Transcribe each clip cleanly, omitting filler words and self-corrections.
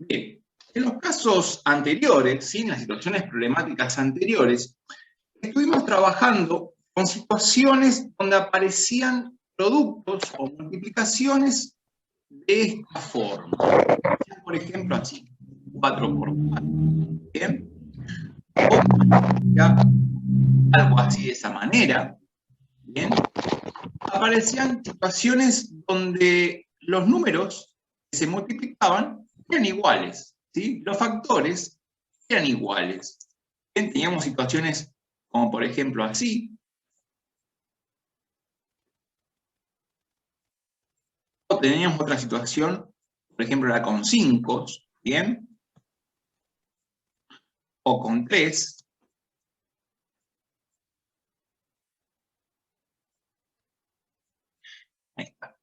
Bien, en los casos anteriores, ¿sí? En las situaciones problemáticas anteriores, estuvimos trabajando con situaciones donde aparecían productos o multiplicaciones de esta forma. Por ejemplo, así, 4 por 4, ¿bien? O ya, algo así de esa manera, ¿bien? Aparecían situaciones donde los números que se multiplicaban eran iguales, ¿sí? Los factores eran iguales. Bien, teníamos situaciones como por ejemplo así, o teníamos otra situación, por ejemplo la con 5, ¿bien? O con 3. Ahí está.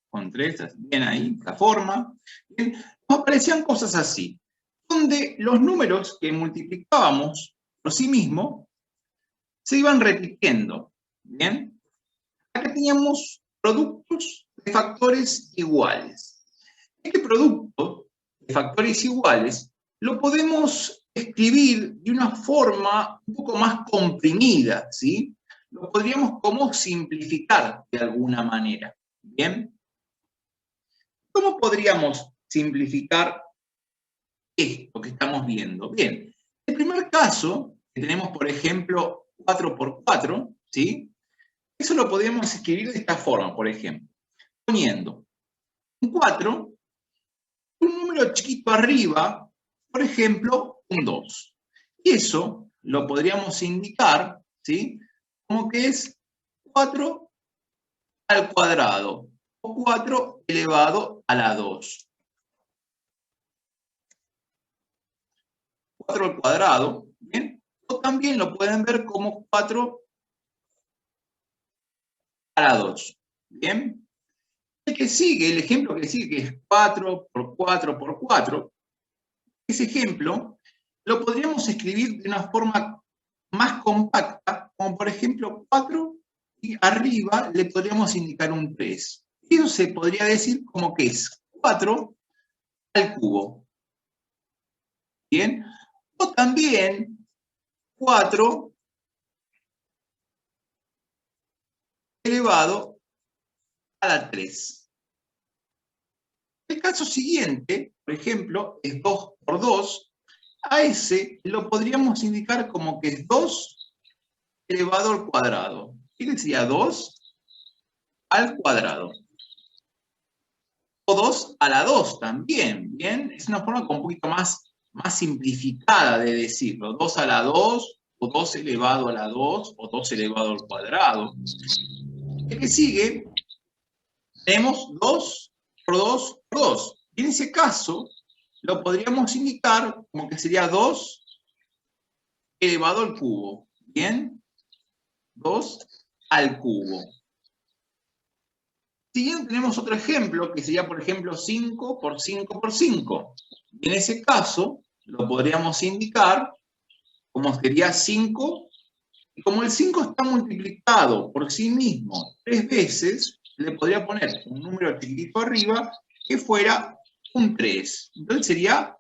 Con 3, bien ahí, la forma. Bien, nos aparecían cosas así, donde los números que multiplicábamos por sí mismos se iban repitiendo, ¿bien? Acá teníamos productos de factores iguales. Este producto de factores iguales lo podemos escribir de una forma un poco más comprimida, ¿sí? Lo podríamos como simplificar de alguna manera, ¿bien? ¿Cómo podríamos simplificar esto que estamos viendo? Bien, el primer caso, que tenemos por ejemplo 4 por 4, ¿sí? Eso lo podríamos escribir de esta forma, por ejemplo, poniendo un 4, un número chiquito arriba, por ejemplo, un 2. Y eso lo podríamos indicar, ¿sí? Como que es 4 al cuadrado, o 4 elevado a la 2. 4 al cuadrado, ¿bien? O también lo pueden ver como 4 a la 2, ¿bien? El que sigue, el ejemplo que sigue, que es 4 por 4 por 4, ese ejemplo lo podríamos escribir de una forma más compacta, como por ejemplo 4 y arriba le podríamos indicar un 3. Eso se podría decir como que es 4 al cubo, ¿bien? O también 4 elevado a la 3. El caso siguiente, por ejemplo, es 2 por 2. A ese lo podríamos indicar como que es 2 elevado al cuadrado. ¿Qué decía? 2 al cuadrado. O 2 a la 2 también, ¿bien? Es una forma un poquito más simplificada de decirlo. 2 a la 2, o 2 elevado a la 2, o 2 elevado al cuadrado. El que sigue, tenemos 2 por 2 por 2. Y en ese caso, lo podríamos indicar como que sería 2 elevado al cubo. ¿Bien? 2 al cubo. Siguiente tenemos otro ejemplo, que sería, por ejemplo, 5 por 5 por 5. Y en ese caso, lo podríamos indicar como sería 5, y como el 5 está multiplicado por sí mismo 3 veces, le podría poner un número chiquitito arriba que fuera un 3. Entonces sería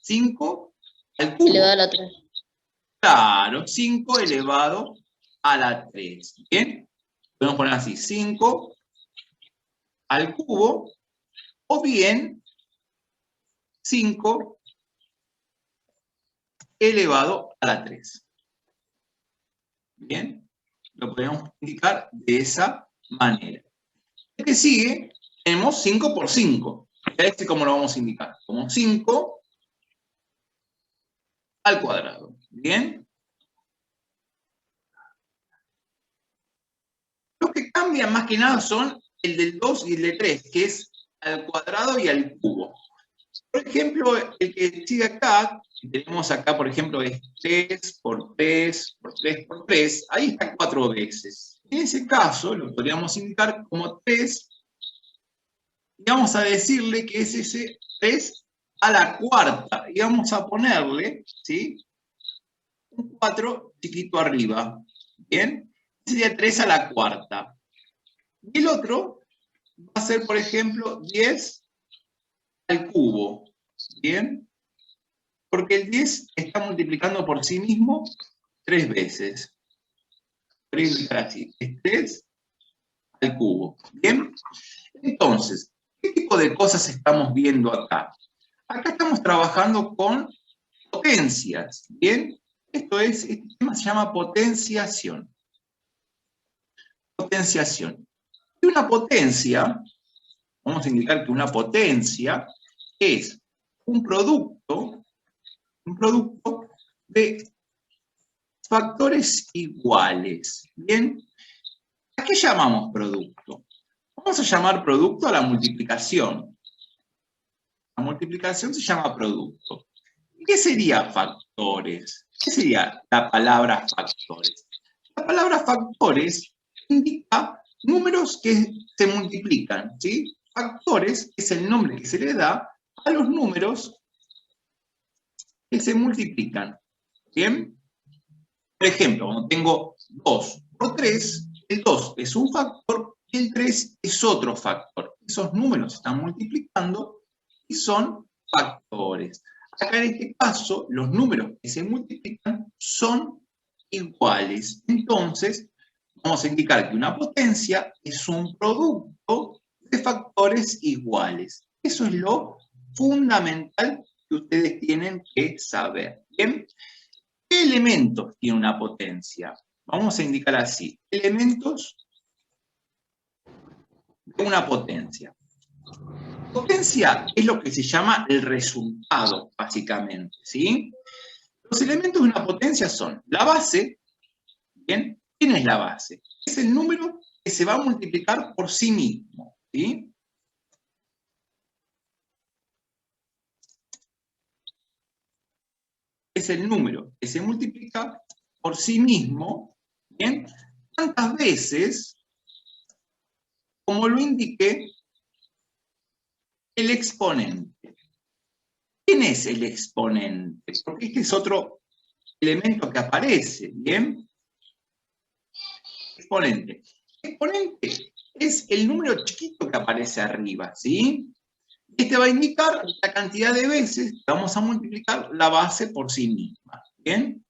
5 al cubo. Elevado a la 3. Claro, 5 elevado a la 3. ¿Bien? Podemos poner así, 5 al cubo, o bien 5 elevado a la 3. ¿Bien? Lo podemos indicar de esa manera. El que sigue, tenemos 5 por 5. ¿Este cómo lo vamos a indicar? Como 5 al cuadrado. ¿Bien? Los que cambian más que nada son el del 2 y el de 3, que es al cuadrado y al cubo. Por ejemplo, el que sigue acá, tenemos acá, por ejemplo, es 3 por 3 por 3 por 3, ahí está 4 veces. En ese caso, lo podríamos indicar como 3, y vamos a decirle que es ese 3 a la cuarta, y vamos a ponerle, ¿sí?, un 4 chiquito arriba, ¿bien? Sería 3 a la cuarta. Y el otro va a ser, por ejemplo, 10 al cubo. ¿bien? Porque el 10 está multiplicando por sí mismo 3 veces. Podría indicar así, es 3 al cubo, ¿bien? Entonces, ¿qué tipo de cosas estamos viendo acá? Acá estamos trabajando con potencias, ¿bien? Este tema se llama potenciación. Potenciación. Y una potencia, vamos a indicar que una potencia es un producto de factores iguales, ¿bien? ¿A qué llamamos producto? Vamos a llamar producto a la multiplicación. La multiplicación se llama producto. ¿Qué sería factores? ¿Qué sería la palabra factores? La palabra factores indica números que se multiplican, ¿sí? Factores es el nombre que se le da a los números que se multiplican, ¿bien? Por ejemplo, cuando tengo 2 por 3, el 2 es un factor y el 3 es otro factor. Esos números se están multiplicando y son factores. Acá en este caso, los números que se multiplican son iguales. Entonces, vamos a indicar que una potencia es un producto de factores iguales. Eso es lo fundamental que ustedes tienen que saber. ¿Bien? ¿Qué elementos tiene una potencia? Vamos a indicar así, elementos de una potencia. Potencia es lo que se llama el resultado, básicamente, ¿sí? Los elementos de una potencia son la base, ¿bien? ¿Quién es la base? Es el número que se va a multiplicar por sí mismo, ¿sí? Es el número que se multiplica por sí mismo, ¿bien? Tantas veces como lo indique el exponente. ¿Quién es el exponente? Porque este es otro elemento que aparece, ¿bien? Exponente. Exponente es el número chiquito que aparece arriba, ¿sí? Este va a indicar la cantidad de veces que vamos a multiplicar la base por sí misma, ¿bien?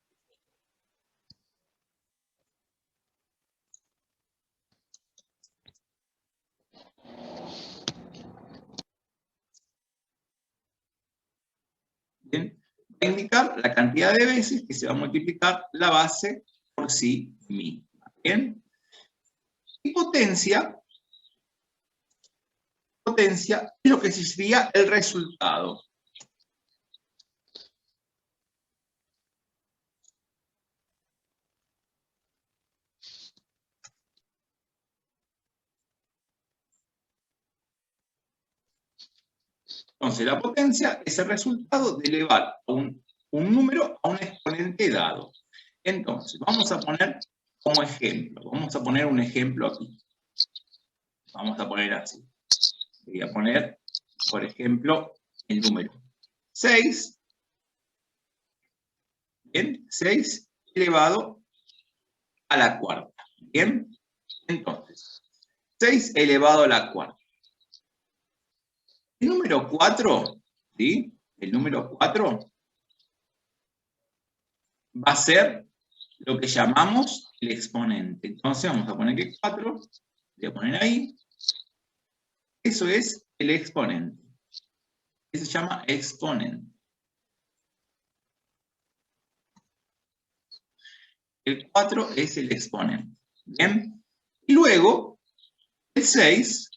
¿Bien? Va a indicar la cantidad de veces que se va a multiplicar la base por sí misma, ¿bien? Y potencia es lo que sería el resultado. Entonces, la potencia es el resultado de elevar un número a un exponente dado. Entonces, vamos a poner como ejemplo, vamos a poner un ejemplo aquí. Vamos a poner así. Voy a poner, por ejemplo, el número 6, ¿bien? 6 elevado a la cuarta, ¿bien? Entonces, 6 elevado a la cuarta. El número 4, ¿sí? El número 4 va a ser lo que llamamos el exponente. Entonces vamos a poner que 4, voy a poner ahí. Eso es el exponente. Eso se llama exponente. El 4 es el exponente. ¿Bien? Y luego, el 6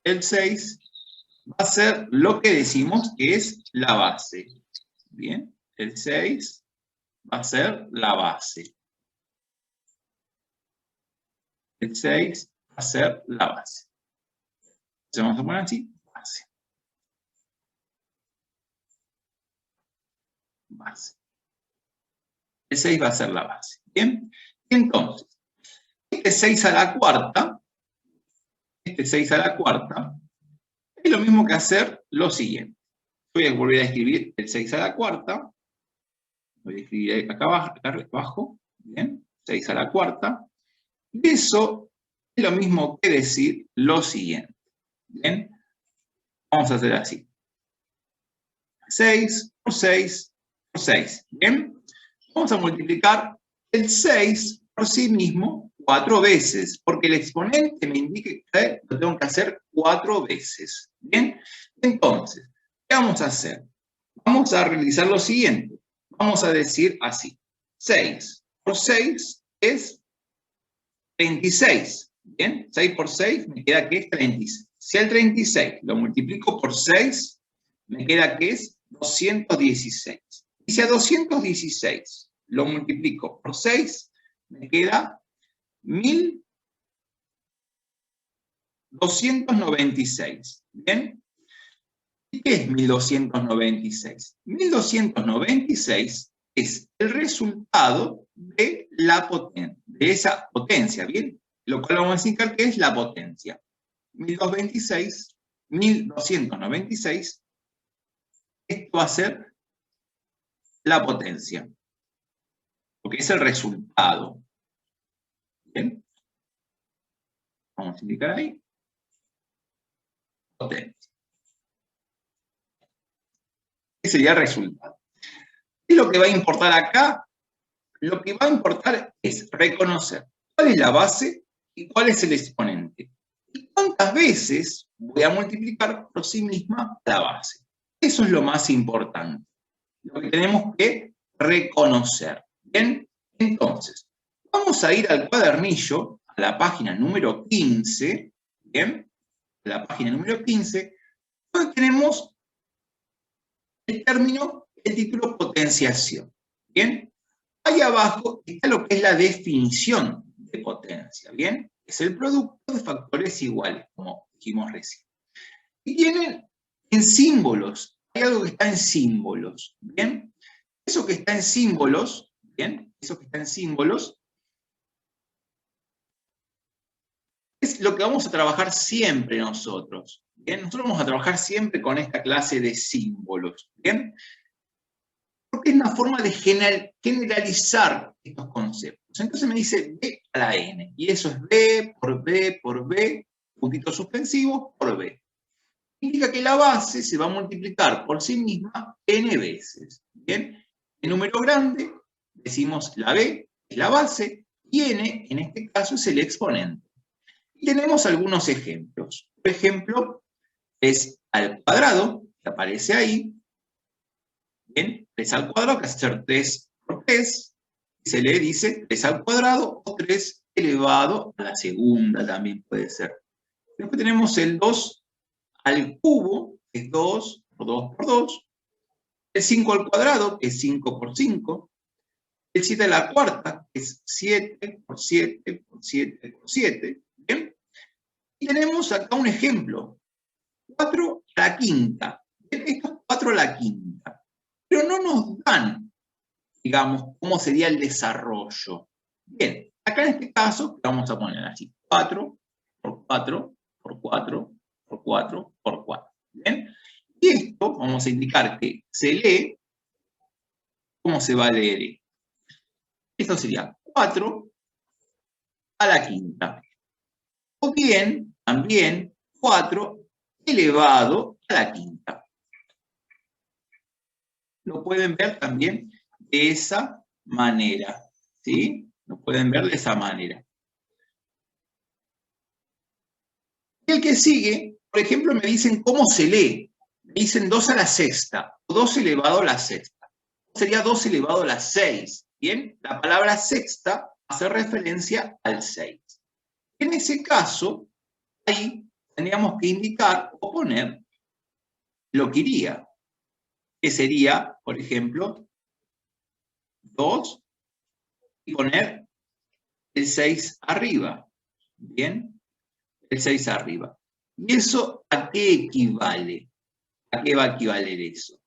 va a ser lo que decimos que es la base. ¿Bien? El 6 va a ser la base. El 6 va a ser la base. Entonces vamos a poner así, base. Base. El 6 va a ser la base. ¿Bien? Entonces, este 6 a la cuarta, es lo mismo que hacer lo siguiente. Voy a volver a escribir el 6 a la cuarta. Voy a escribir acá abajo. ¿Bien? 6 a la cuarta. Y eso es lo mismo que decir lo siguiente. ¿Bien? Vamos a hacer así. 6 por 6 por 6. ¿Bien? Vamos a multiplicar el 6 por sí mismo 4 veces, porque el exponente me indica que lo tengo que hacer 4 veces. ¿Bien? Entonces, ¿qué vamos a hacer? Vamos a realizar lo siguiente. Vamos a decir así. 6 por 6 es 36. ¿Bien? 6 por 6 me queda que es 36. Si el 36 lo multiplico por 6, me queda que es 216. Y si a 216 lo multiplico por 6, me queda 1296. ¿Bien? ¿Y qué es 1296? 1296 es el resultado de esa potencia, ¿bien? Lo cual vamos a indicar que es la potencia. 1296, esto va a ser la potencia, porque es el resultado. ¿Bien? Vamos a indicar ahí. Potencia. Ese sería el resultado. ¿Qué es lo que va a importar acá? Lo que va a importar es reconocer cuál es la base y cuál es el exponente. Y cuántas veces voy a multiplicar por sí misma la base. Eso es lo más importante. Lo que tenemos que reconocer. ¿Bien? Entonces, vamos a ir al cuadernillo, a la página número 15. ¿Bien? La página número 15, donde tenemos el término, el título potenciación. ¿Bien? Ahí abajo está lo que es la definición de potencia. ¿Bien? Es el producto de factores iguales, como dijimos recién. Y tienen en símbolos. Hay algo que está en símbolos. ¿Bien? Eso que está en símbolos, ¿bien? Eso que está en símbolos es lo que vamos a trabajar siempre nosotros. ¿Bien? Nosotros vamos a trabajar siempre con esta clase de símbolos. ¿Bien? Porque es una forma de generalizar estos conceptos. Entonces me dice B a la N, y eso es B por B por B, puntitos suspensivos por B. Indica que la base se va a multiplicar por sí misma N veces. ¿Bien? El número grande, decimos la B, es la base, y N, en este caso, es el exponente. Y tenemos algunos ejemplos. Por ejemplo, es al cuadrado, que aparece ahí. Bien, 3 al cuadrado, que hace ser 3 por 3. Y se le dice 3 al cuadrado o 3 elevado a la segunda, también puede ser. Después tenemos el 2 al cubo, que es 2 por 2 por 2. El 5 al cuadrado, que es 5 por 5. El 7 a la cuarta, que es 7 por 7 por 7 por 7. ¿Bien? Y tenemos acá un ejemplo. 4 a la quinta. Esto es 4 a la quinta. Pero no nos dan, digamos, cómo sería el desarrollo. Bien, acá en este caso vamos a poner así. 4 por 4 por 4 por 4 por 4. ¿Bien? Y esto vamos a indicar que se lee. ¿Cómo se va a leer? Esto sería 4 a la quinta. O bien, también, 4 elevado a la quinta. Lo pueden ver también de esa manera. ¿Sí? Lo pueden ver de esa manera. Y el que sigue, por ejemplo, me dicen cómo se lee. Me dicen 2 a la sexta, o 2 elevado a la sexta. Sería 2 elevado a la 6. ¿Bien? La palabra sexta hace referencia al 6. En ese caso, ahí tendríamos que indicar o poner lo que iría, que sería, por ejemplo, 2 y poner el 6 arriba. ¿Bien? El 6 arriba. ¿Y eso a qué equivale? ¿A qué va a equivaler eso?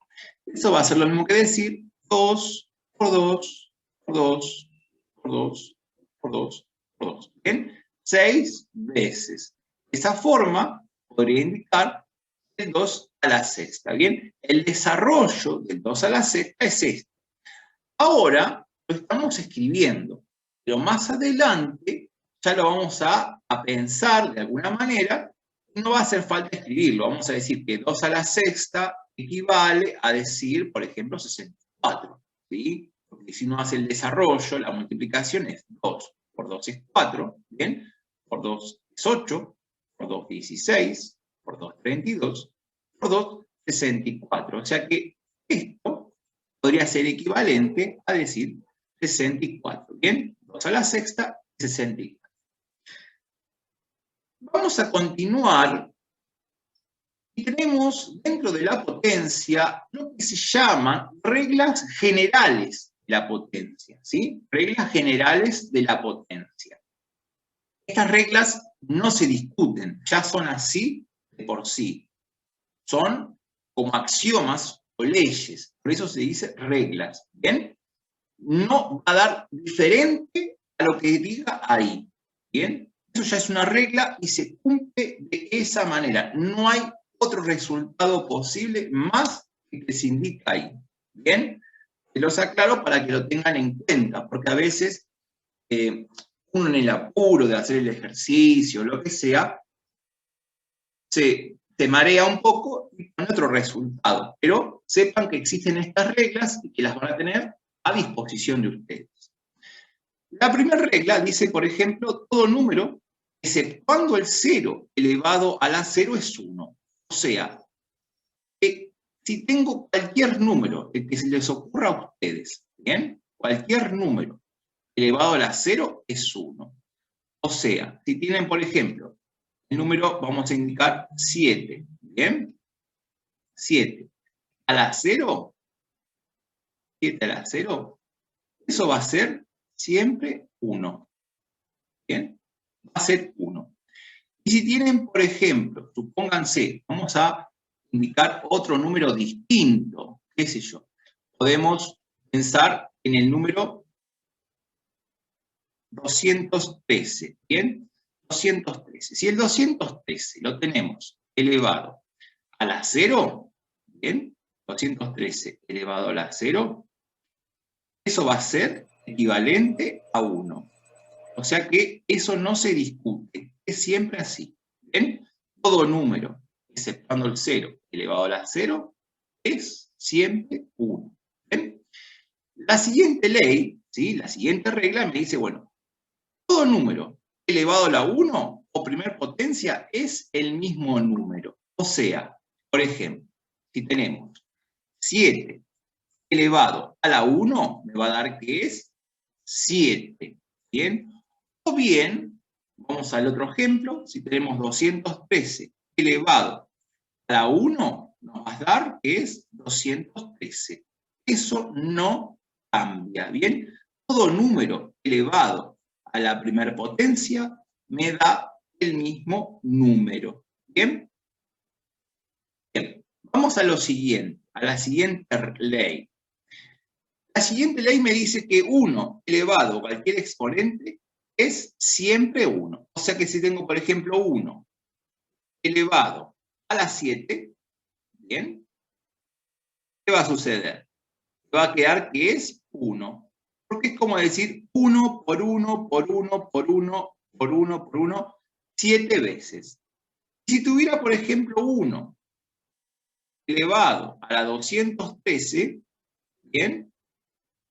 Eso va a ser lo mismo que decir 2 por 2 por 2 por 2 por 2 por 2. ¿Bien? 6 veces. De esa forma podría indicar el 2 a la sexta. ¿Bien? El desarrollo del 2 a la sexta es este. Ahora lo estamos escribiendo, pero más adelante ya lo vamos a pensar de alguna manera y no va a hacer falta escribirlo. Vamos a decir que 2 a la sexta equivale a decir, por ejemplo, 64, ¿sí? Porque si uno hace el desarrollo, la multiplicación es 2 por 2 es 4, ¿bien? Por 2 es 8, por 2 16, por 2 32, por 2 64. O sea que esto podría ser equivalente a decir 64, ¿bien? 2 a la sexta, 64. Vamos a continuar y tenemos dentro de la potencia lo que se llama reglas generales de la potencia, ¿sí? Reglas generales de la potencia. Estas reglas no se discuten, ya son así de por sí. Son como axiomas o leyes, por eso se dice reglas, ¿bien? No va a dar diferente a lo que diga ahí, ¿bien? Eso ya es una regla y se cumple de esa manera. No hay otro resultado posible más que se indica ahí, ¿bien? Se los aclaro para que lo tengan en cuenta, porque a veces uno en el apuro de hacer el ejercicio, lo que sea, se marea un poco y pone otro resultado. Pero sepan que existen estas reglas y que las van a tener a disposición de ustedes. La primera regla dice, por ejemplo, todo número, exceptuando el 0 elevado a la 0 es 1. O sea, que si tengo cualquier número, el que se les ocurra a ustedes, ¿bien? Cualquier número elevado a la 0 es 1. O sea, si tienen, por ejemplo, el número, vamos a indicar 7, ¿bien? 7 a la 0, 7 a la 0, eso va a ser siempre 1, ¿bien? Va a ser 1. Y si tienen, por ejemplo, supónganse, vamos a indicar otro número distinto, qué sé yo, podemos pensar en el número 213, ¿bien? 213. Si el 213 lo tenemos elevado a la 0, ¿bien? 213 elevado a la 0, eso va a ser equivalente a 1. O sea que eso no se discute, es siempre así, ¿bien? Todo número, exceptuando el 0 elevado a la 0, es siempre 1, ¿bien? La siguiente ley, ¿sí? La siguiente regla me dice, bueno, todo número elevado a la 1 o primer potencia es el mismo número. O sea, por ejemplo, si tenemos 7 elevado a la 1, me va a dar que es 7, ¿bien? O bien, vamos al otro ejemplo, si tenemos 213 elevado a la 1, nos va a dar que es 213. Eso no cambia, ¿bien? Todo número elevado a la primera potencia me da el mismo número, ¿bien? Bien, vamos a lo siguiente, a la siguiente ley. La siguiente ley me dice que 1 elevado a cualquier exponente es siempre 1. O sea que si tengo, por ejemplo, 1 elevado a la 7, ¿bien? ¿Qué va a suceder? Va a quedar que es 1. Porque es como decir 1 por 1 por 1 por 1 por 1 por 1, 7 veces. Si tuviera, por ejemplo, 1 elevado a la 213, ¿bien?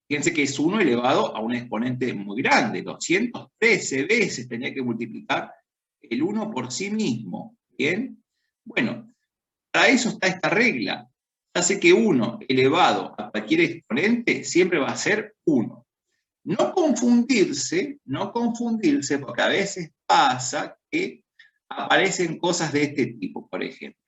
Fíjense que es 1 elevado a un exponente muy grande, 213 veces tenía que multiplicar el 1 por sí mismo, ¿bien? Bueno, para eso está esta regla. Hace que 1 elevado a cualquier exponente siempre va a ser 1. No confundirse, porque a veces pasa que aparecen cosas de este tipo, por ejemplo.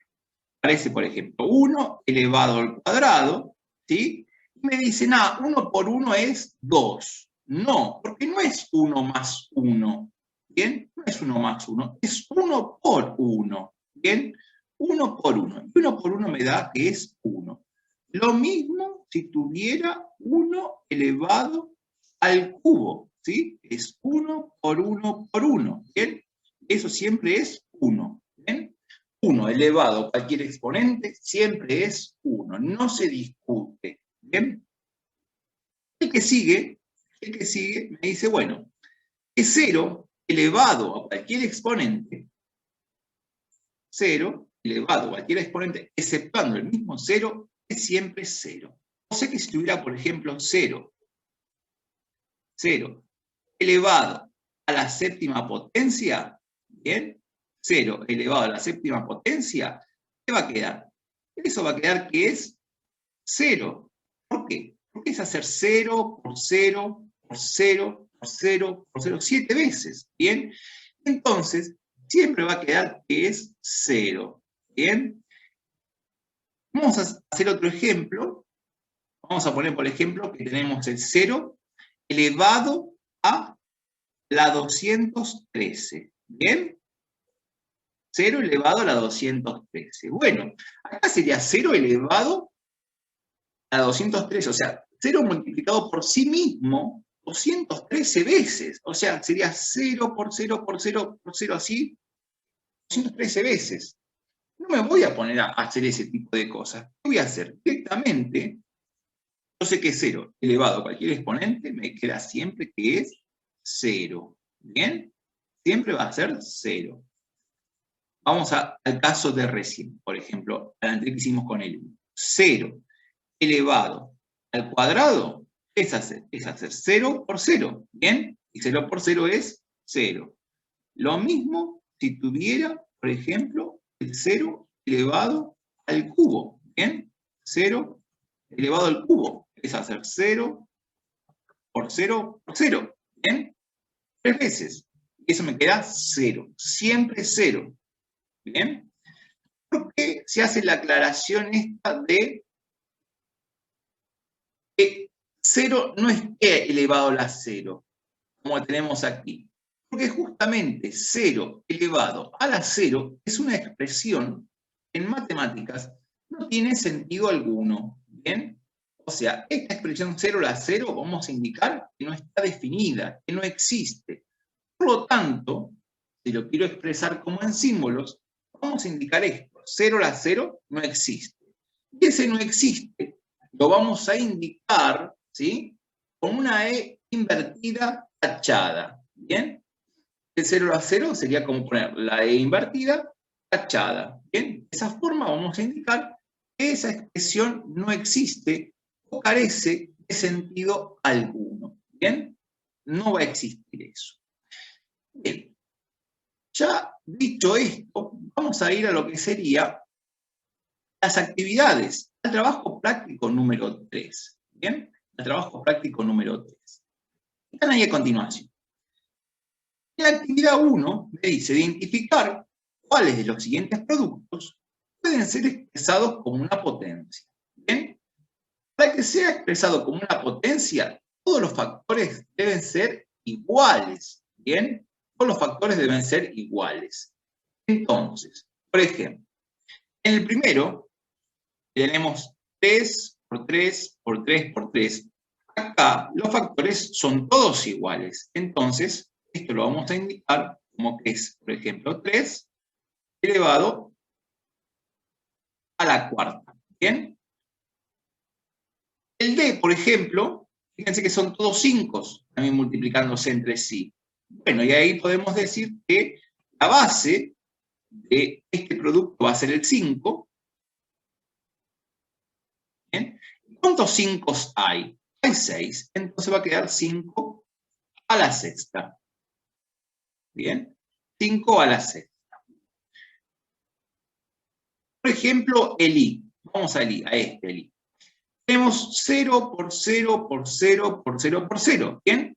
Aparece, por ejemplo, 1 elevado al cuadrado, ¿sí? Y me dicen, 1 por 1 es 2. No, porque no es 1 más 1, ¿bien? No es 1 más 1, es 1 por 1, ¿bien? 1 por 1. Y 1 por 1 me da que es 1. Lo mismo si tuviera 1 elevado al cubo, ¿sí? Es 1 por 1 por 1, ¿bien? Eso siempre es 1, ¿bien? 1 elevado a cualquier exponente siempre es 1, no se discute, ¿bien? El que sigue me dice, bueno, que 0 elevado a cualquier exponente, 0 elevado a cualquier exponente, exceptuando el mismo 0, es siempre 0. O sea que si tuviera, por ejemplo, 0 elevado a la séptima potencia, ¿bien? 0 elevado a la séptima potencia, ¿qué va a quedar? Eso va a quedar que es 0. ¿Por qué? Porque es hacer 0 por 0 por 0 por 0 por 0 7 veces, ¿bien? Entonces, siempre va a quedar que es 0, ¿bien? Vamos a hacer otro ejemplo. Vamos a poner, por ejemplo, que tenemos el 0 elevado a la 213, ¿bien? 0 elevado a la 213. Bueno, acá sería 0 elevado a la 213, o sea, 0 multiplicado por sí mismo 213 veces. O sea, sería 0 por 0 por 0 por 0 así, 213 veces. No me voy a poner a hacer ese tipo de cosas. ¿Qué voy a hacer? Directamente, yo sé que 0 elevado a cualquier exponente me queda siempre que es 0. ¿Bien? Siempre va a ser 0. Vamos al caso de recién, por ejemplo, al anterior que hicimos con el 1. 0 elevado al cuadrado es hacer 0 por 0, ¿bien? Y 0 por 0 es 0. Lo mismo si tuviera, por ejemplo, el 0 elevado al cubo, ¿bien? 0 elevado al cubo es hacer 0 por 0 por 0, ¿bien? 3 veces. Y eso me queda 0. Siempre 0. ¿Bien? ¿Por qué se hace la aclaración esta de que 0 no es e elevado a la 0, como tenemos aquí? Porque justamente 0 elevado a la 0 es una expresión que en matemáticas no tiene sentido alguno. ¿Bien? O sea, esta expresión 0 a la 0 vamos a indicar que no está definida, que no existe. Por lo tanto, si lo quiero expresar como en símbolos, vamos a indicar esto. 0 a la 0 no existe. Y ese no existe lo vamos a indicar, ¿sí?, con una E invertida tachada. ¿Bien? El 0 a la 0 sería como poner la E invertida tachada. ¿Bien? De esa forma vamos a indicar que esa expresión no existe o carece de sentido alguno. ¿Bien? No va a existir eso. Bien. Ya dicho esto, vamos a ir a lo que sería las actividades, al trabajo práctico número 3. ¿Bien? Al trabajo práctico número 3. Están ahí a continuación. En la actividad 1 me dice identificar cuáles de los siguientes productos pueden ser expresados como una potencia. ¿Bien? Para que sea expresado como una potencia, todos los factores deben ser iguales. ¿Bien? Todos los factores deben ser iguales. Entonces, por ejemplo, en el primero tenemos 3 por 3 por 3 por 3. Acá los factores son todos iguales. Entonces, esto lo vamos a indicar como que es, por ejemplo, 3 elevado a la cuarta. ¿Bien? El D, por ejemplo, fíjense que son todos 5 también multiplicándose entre sí. Bueno, y ahí podemos decir que la base de este producto va a ser el 5. ¿Bien? ¿Cuántos 5 hay? Hay 6, entonces va a quedar 5 a la sexta. ¿Bien? 5 a la sexta. Por ejemplo, el I. Vamos al I, a este el I. Tenemos 0 por 0 por 0 por 0 por 0. ¿Bien?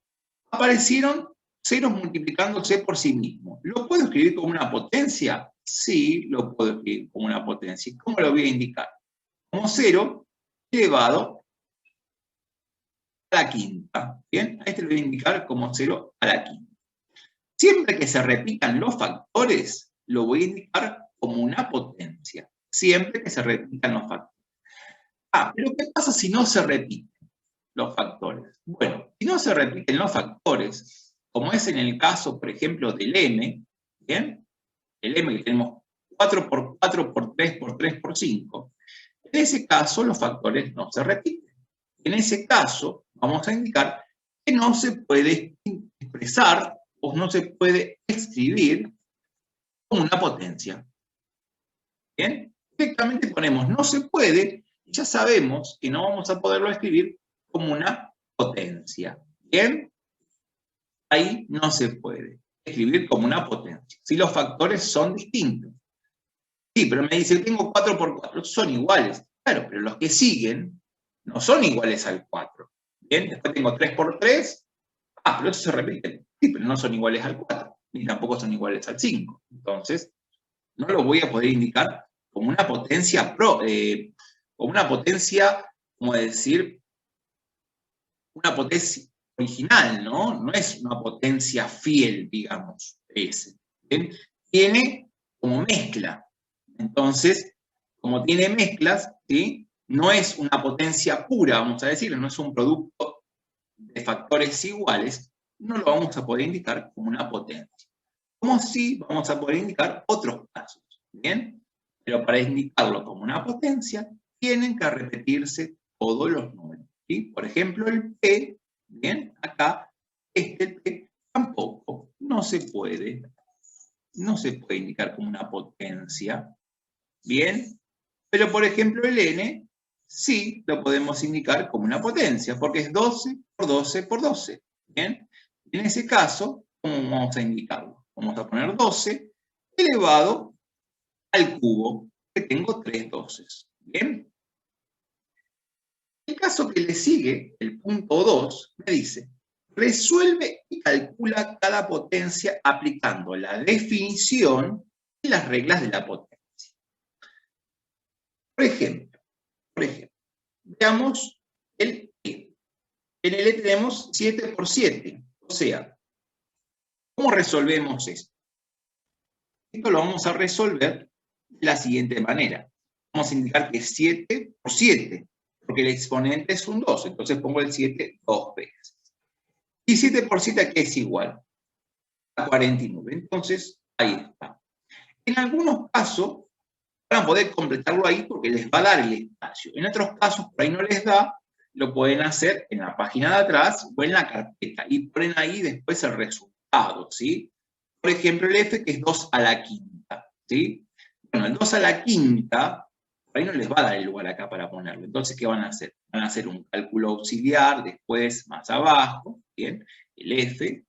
Aparecieron ceros multiplicándose por sí mismos. ¿Lo puedo escribir como una potencia? Sí, lo puedo escribir como una potencia. ¿Cómo lo voy a indicar? Como 0 elevado a la quinta. ¿Bien? A este lo voy a indicar como 0 a la quinta. Siempre que se repitan los factores, lo voy a indicar como una potencia. Siempre que se repitan los factores. Pero ¿qué pasa si no se repiten los factores? Bueno, si no se repiten los factores, como es en el caso, por ejemplo, del M, ¿bien? El M que tenemos 4 por 4 por 3 por 3 por 5, en ese caso los factores no se repiten. En ese caso, vamos a indicar que no se puede expresar o no se puede escribir como una potencia. ¿Bien? Directamente ponemos no se puede, y ya sabemos que no vamos a poderlo escribir como una potencia. ¿Bien? Ahí no se puede escribir como una potencia, si los factores son distintos. Sí, pero me dice, tengo 4 por 4, son iguales. Claro, pero los que siguen no son iguales al 4. Bien, después tengo 3 por 3. Ah, pero eso se repite. Sí, pero no son iguales al 4, ni tampoco son iguales al 5. Entonces, no lo voy a poder indicar como una potencia, como una potencia, como decir, una potencia original, ¿no? No es una potencia fiel, digamos, ese. ¿Bien? Tiene como mezcla. Entonces, como tiene mezclas, ¿sí? No es una potencia pura, vamos a decir, no es un producto de factores iguales, no lo vamos a poder indicar como una potencia. Como sí vamos a poder indicar otros casos, ¿bien? Pero para indicarlo como una potencia, tienen que repetirse todos los números, ¿sí? Por ejemplo, el P, ¿bien? Acá, este P tampoco, no se puede indicar como una potencia, ¿bien? Pero, por ejemplo, el N sí lo podemos indicar como una potencia, porque es 12 por 12 por 12, ¿bien? En ese caso, ¿cómo vamos a indicarlo? Vamos a poner 12 elevado al cubo, que tengo 3 doces, ¿bien? El caso que le sigue, el punto 2, me dice, resuelve y calcula cada potencia aplicando la definición y las reglas de la potencia. Por ejemplo, veamos el E. En el E tenemos 7 por 7. O sea, ¿cómo resolvemos esto? Esto lo vamos a resolver de la siguiente manera. Vamos a indicar que es 7 por 7, porque el exponente es un 2. Entonces pongo el 7 dos veces. Y 7 por 7, ¿a qué es igual? A 49. Entonces, ahí está. En algunos casos, van a poder completarlo ahí porque les va a dar el espacio. En otros casos, por ahí no les da, lo pueden hacer en la página de atrás o en la carpeta y ponen ahí después el resultado, ¿sí? Por ejemplo, el F, que es 2 a la quinta, ¿sí? Bueno, el 2 a la quinta, por ahí no les va a dar el lugar acá para ponerlo. Entonces, ¿qué van a hacer? Van a hacer un cálculo auxiliar, después más abajo, ¿bien? El F,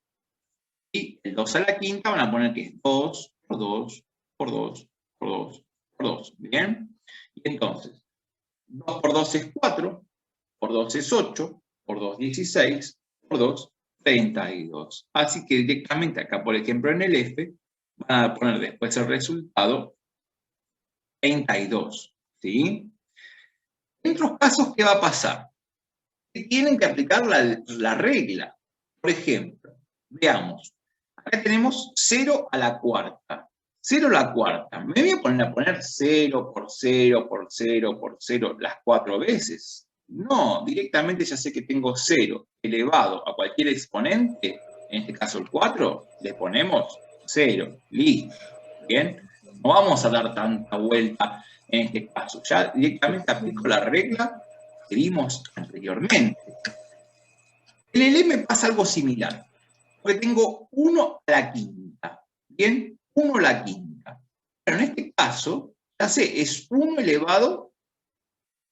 y el 2 a la quinta van a poner que es 2 por 2 por 2 por 2 por 2, ¿bien? Y entonces, 2 por 2 es 4, por 2 es 8, por 2 16, por 2 32. Así que directamente acá, por ejemplo, en el F, van a poner después el resultado 32, ¿sí? En otros casos, ¿qué va a pasar? Que tienen que aplicar la regla. Por ejemplo, veamos, acá tenemos 0 a la cuarta. 0 a la cuarta. ¿Me voy a poner 0 por 0 por 0 por 0 las 4 veces? No, directamente ya sé que tengo 0 elevado a cualquier exponente, en este caso el 4, le ponemos 0, listo, ¿bien? No vamos a dar tanta vuelta en este caso, ya directamente aplico la regla que vimos anteriormente. En el E me pasa algo similar, porque tengo 1 a la quinta, ¿bien? 1 a la quinta. Pero en este caso, ya sé, es 1 elevado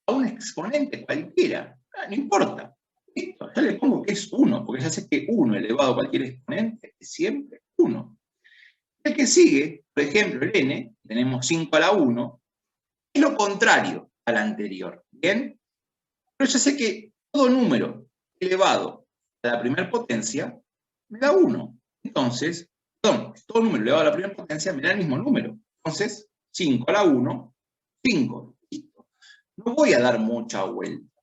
a un exponente cualquiera. No importa. Listo, ya le pongo que es 1, porque ya sé que 1 elevado a cualquier exponente es siempre 1. El que sigue, por ejemplo, el N, tenemos 5 a la 1, es lo contrario al anterior, ¿bien? Pero ya sé que todo número elevado a la primera potencia me da 1. Entonces, todo número elevado a la primera potencia me da el mismo número. Entonces, 5 a la 1, 5. Listo. No voy a dar mucha vuelta.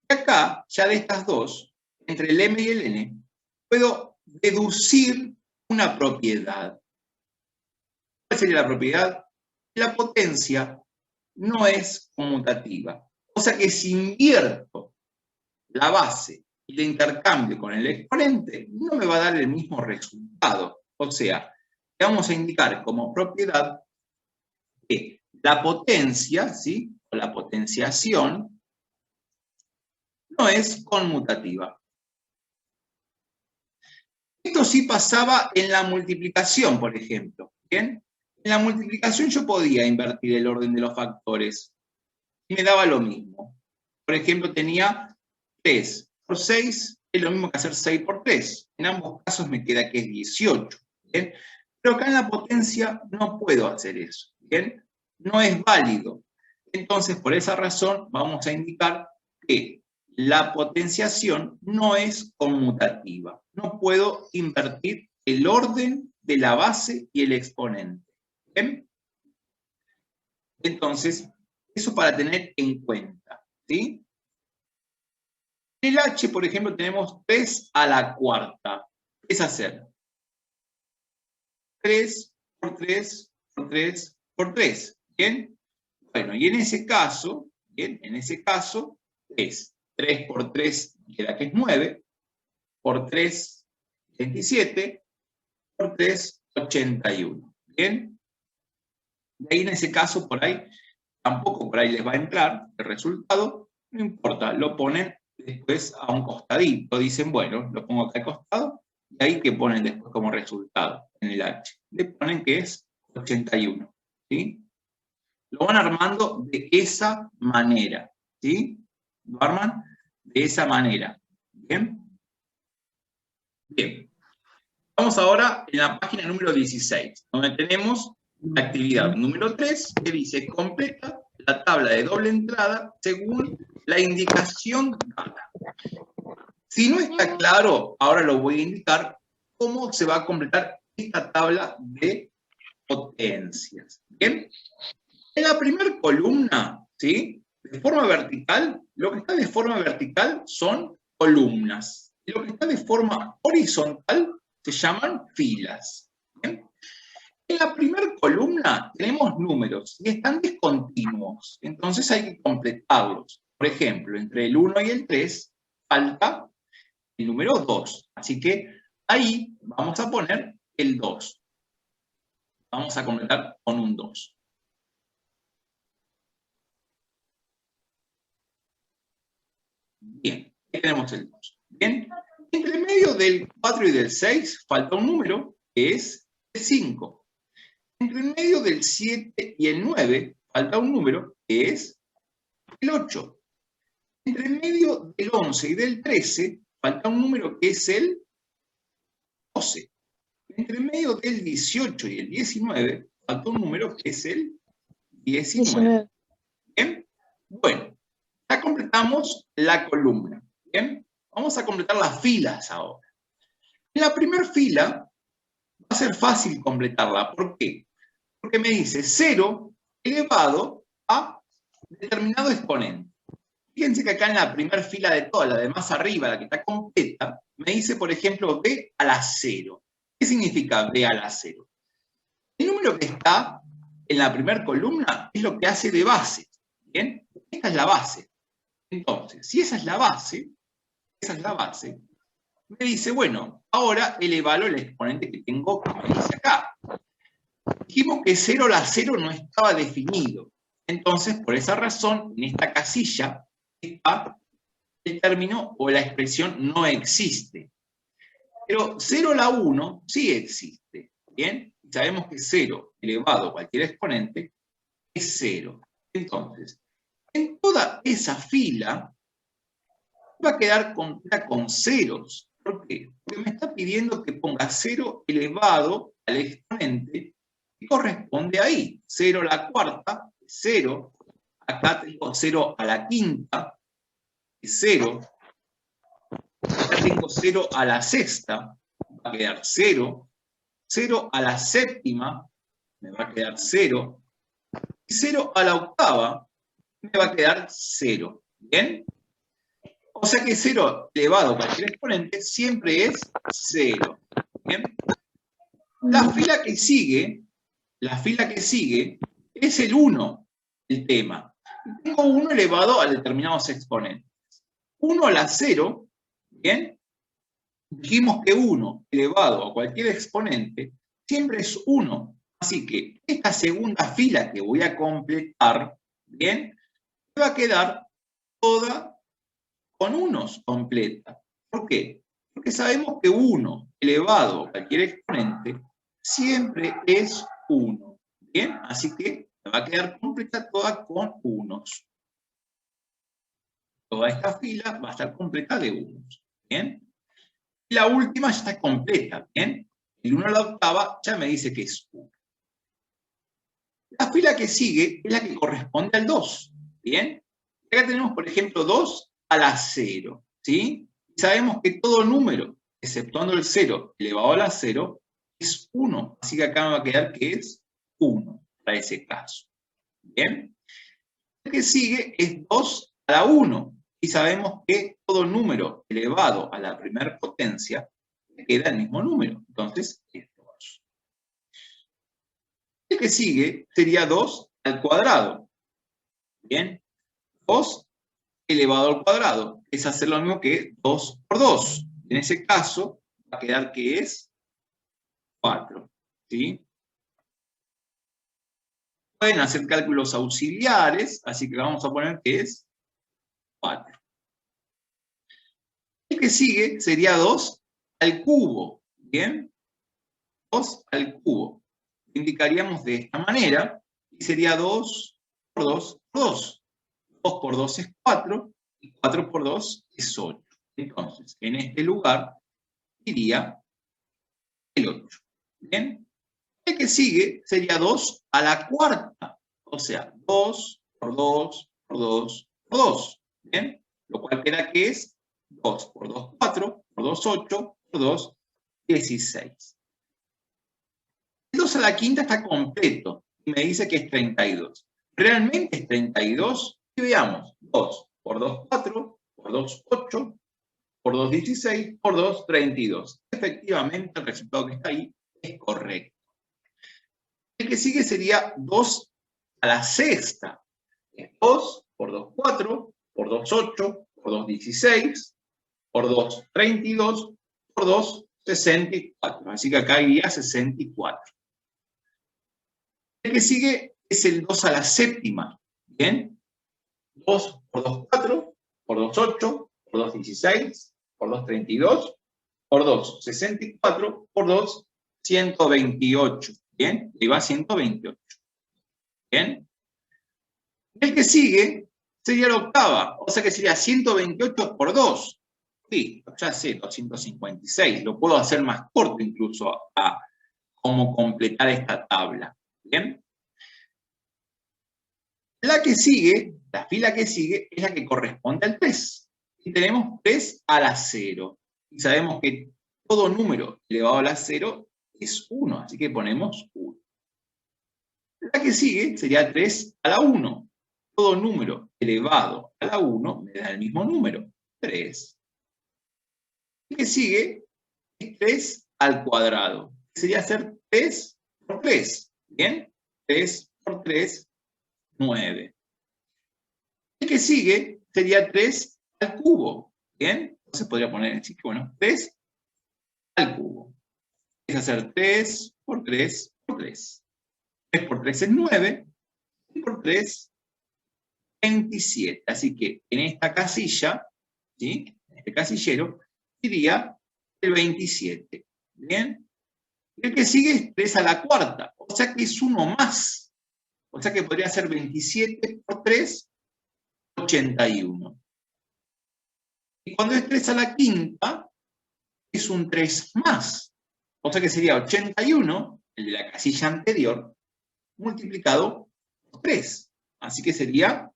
Y acá, ya de estas dos, entre el M y el N, puedo deducir una propiedad. ¿Cuál sería la propiedad? La potencia no es conmutativa. O sea que si invierto la base y el intercambio con el exponente, no me va a dar el mismo resultado. O sea, que vamos a indicar como propiedad que la potencia, ¿sí? O la potenciación, no es conmutativa. Esto sí pasaba en la multiplicación, por ejemplo. ¿Bien? En la multiplicación yo podía invertir el orden de los factores y me daba lo mismo. Por ejemplo, tenía 3 por 6, es lo mismo que hacer 6 por 3. En ambos casos me queda que es 18. ¿Bien? Pero acá en la potencia no puedo hacer eso. ¿Bien? No es válido. Entonces, por esa razón, vamos a indicar que la potenciación no es conmutativa. No puedo invertir el orden de la base y el exponente. ¿Bien? Entonces, eso para tener en cuenta. ¿Sí? En el H, por ejemplo, tenemos 3 a la cuarta. ¿Qué es hacer? 3 por 3 por 3 por 3. ¿Bien? Bueno, y en ese caso, ¿bien? En ese caso es 3 por 3, queda que es 9, por 3, 27, por 3, 81. ¿Bien? De ahí en ese caso, por ahí, tampoco por ahí les va a entrar el resultado, no importa, lo ponen después a un costadito, dicen, bueno, lo pongo acá al costado, y ahí que ponen después como resultado en el H. Le ponen que es 81, ¿sí? Lo van armando de esa manera, ¿sí? Lo arman de esa manera, ¿bien? Bien. Vamos ahora en la página número 16, donde tenemos la actividad número 3, que dice, completa la tabla de doble entrada según la indicación dada. Si no está claro, ahora lo voy a indicar cómo se va a completar esta tabla de potencias. ¿Bien? En la primera columna, ¿sí? De forma vertical, lo que está de forma vertical son columnas. Y lo que está de forma horizontal se llaman filas. ¿Bien? En la primera columna tenemos números y están discontinuos, entonces hay que completarlos. Por ejemplo, entre el 1 y el 3 falta el número 2, así que ahí vamos a poner el 2. Vamos a completar con un 2. Bien, ahí tenemos el 2. Bien, entre medio del 4 y del 6 falta un número que es el 5. Entre medio del 7 y el 9 falta un número que es el 8. Entre medio del 11 y del 13 falta un número que es el 12. Entre medio del 18 y el 19 falta un número que es el 19. ¿Bien? Bueno, ya completamos la columna. ¿Bien? Vamos a completar las filas ahora. En la primera fila va a ser fácil completarla. ¿Por qué? Porque me dice 0 elevado a determinado exponente. Fíjense que acá en la primera fila de todas, la de más arriba, la que está completa, me dice, por ejemplo, b a la 0. ¿Qué significa b a la 0? El número que está en la primera columna es lo que hace de base. ¿Bien? Esta es la base. Entonces, si esa es la base, me dice, bueno, ahora elevalo el exponente que tengo, como dice acá. Dijimos que 0 a la 0 no estaba definido. Entonces, por esa razón, en esta casilla está el término o la expresión no existe. Pero 0 a la 1 sí existe. ¿Bien? Sabemos que 0 elevado a cualquier exponente es 0. Entonces, en toda esa fila va a quedar con ceros. ¿Por qué? Porque me está pidiendo que ponga 0 elevado al exponente que corresponde ahí. 0 a la cuarta, 0. Acá tengo 0 a la quinta, 0. Acá tengo 0 a la sexta, va a quedar 0. 0 a la séptima, me va a quedar 0. Y 0 a la octava, me va a quedar 0. ¿Bien? O sea que 0 elevado a cualquier exponente siempre es 0. ¿Bien? La fila que sigue es el 1, el tema. Tengo 1 elevado a determinados exponentes. 1 a la 0, ¿bien? Dijimos que 1 elevado a cualquier exponente siempre es 1. Así que esta segunda fila que voy a completar, ¿bien? Me va a quedar toda con unos completa. ¿Por qué? Porque sabemos que 1 elevado a cualquier exponente siempre es 1. Bien, así que va a quedar completa toda con unos. Toda esta fila va a estar completa de unos. Bien. Y la última ya está completa. Bien. El 1 a la octava ya me dice que es 1. La fila que sigue es la que corresponde al 2. Bien. Acá tenemos, por ejemplo, 2 a la 0. ¿Sí? Y sabemos que todo número, exceptuando el 0 elevado a la 0, es 1. Así que acá me va a quedar que es 1 para ese caso. Bien. El que sigue es 2 a la 1. Y sabemos que todo número elevado a la primera potencia queda el mismo número. Entonces, es 2. El que sigue sería 2 al cuadrado. Bien. 2 elevado al cuadrado. Es hacer lo mismo que 2 por 2. En ese caso, va a quedar que es 4. ¿Sí? Pueden hacer cálculos auxiliares, así que vamos a poner que es 4. El que sigue sería 2 al cubo. ¿Bien? 2 al cubo. Lo indicaríamos de esta manera, y sería 2 por 2 por 2. 2 por 2 es 4, y 4 por 2 es 8. Entonces, en este lugar iría el 8. ¿Bien? El que sigue sería 2 a la cuarta. O sea, 2 por 2 por 2 por 2. ¿Bien? Lo cual queda que es 2 por 2, 4, por 2, 8, por 2, 16. El 2 a la quinta está completo y me dice que es 32. ¿Realmente es 32? Y veamos, 2 por 2, 4, por 2, 8, por 2, 16, por 2, 32. Efectivamente, el resultado que está ahí es correcto. El que sigue sería 2 a la sexta. 2 por 2, 4, por 2, 8, por 2, 16, por 2, 32, por 2, 64. Así que acá iría 64. El que sigue es el 2 a la séptima. ¿Bien? 2 por 2, 4, por 2, 8, por 2, 16, por 2, 32, por 2, 64, por 2, 128. ¿Bien? Y va a 128. ¿Bien? El que sigue sería la octava, o sea que sería 128 por 2. Sí, ya sé, 256. Lo puedo hacer más corto incluso a cómo completar esta tabla. ¿Bien? La que sigue, la fila que sigue, es la que corresponde al 3. Y tenemos 3 a la 0. Y sabemos que todo número elevado a la 0 es 1, así que ponemos 1. La que sigue sería 3 a la 1. Todo número elevado a la 1 me da el mismo número, 3. La que sigue es 3 al cuadrado. Sería hacer 3 por 3. ¿Bien? 3 por 3, 9. El que sigue sería 3 al cubo. ¿Bien? Entonces podría poner así que, bueno, 3 al cubo. Es hacer 3 por 3 por 3. 3 por 3 es 9. Y por 3, 27. Así que en esta casilla, ¿sí? En este casillero, iría el 27. ¿Bien? El que sigue es 3 a la cuarta. O sea que es uno más. O sea que podría ser 27 por 3, 81. Y cuando es 3 a la quinta, es un 3 más. O sea que sería 81, el de la casilla anterior, multiplicado por 3. Así que sería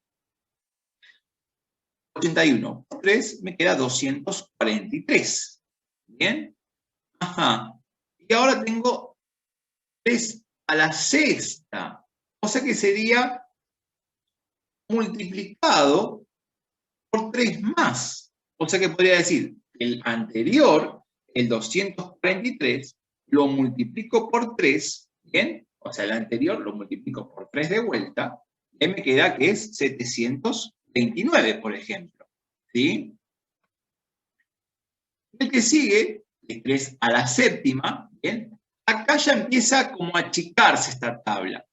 81 por 3, me queda 243. ¿Bien? Ajá. Y ahora tengo 3 a la sexta. O sea que sería multiplicado por 3 más. O sea que podría decir, el anterior, el 243, lo multiplico por 3, ¿bien? O sea, el anterior lo multiplico por 3 de vuelta, y me queda que es 729, por ejemplo. ¿Sí? El que sigue, es 3 a la séptima, ¿bien? Acá ya empieza como a achicarse esta tabla.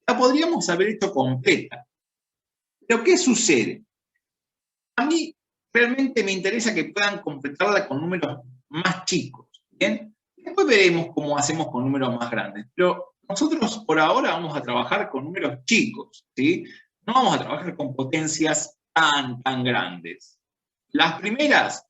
La podríamos haber hecho completa. Pero ¿qué sucede? A mí realmente me interesa que puedan completarla con números más chicos, ¿bien? Después veremos cómo hacemos con números más grandes, pero nosotros por ahora vamos a trabajar con números chicos, ¿sí? No vamos a trabajar con potencias tan grandes. Las primeras,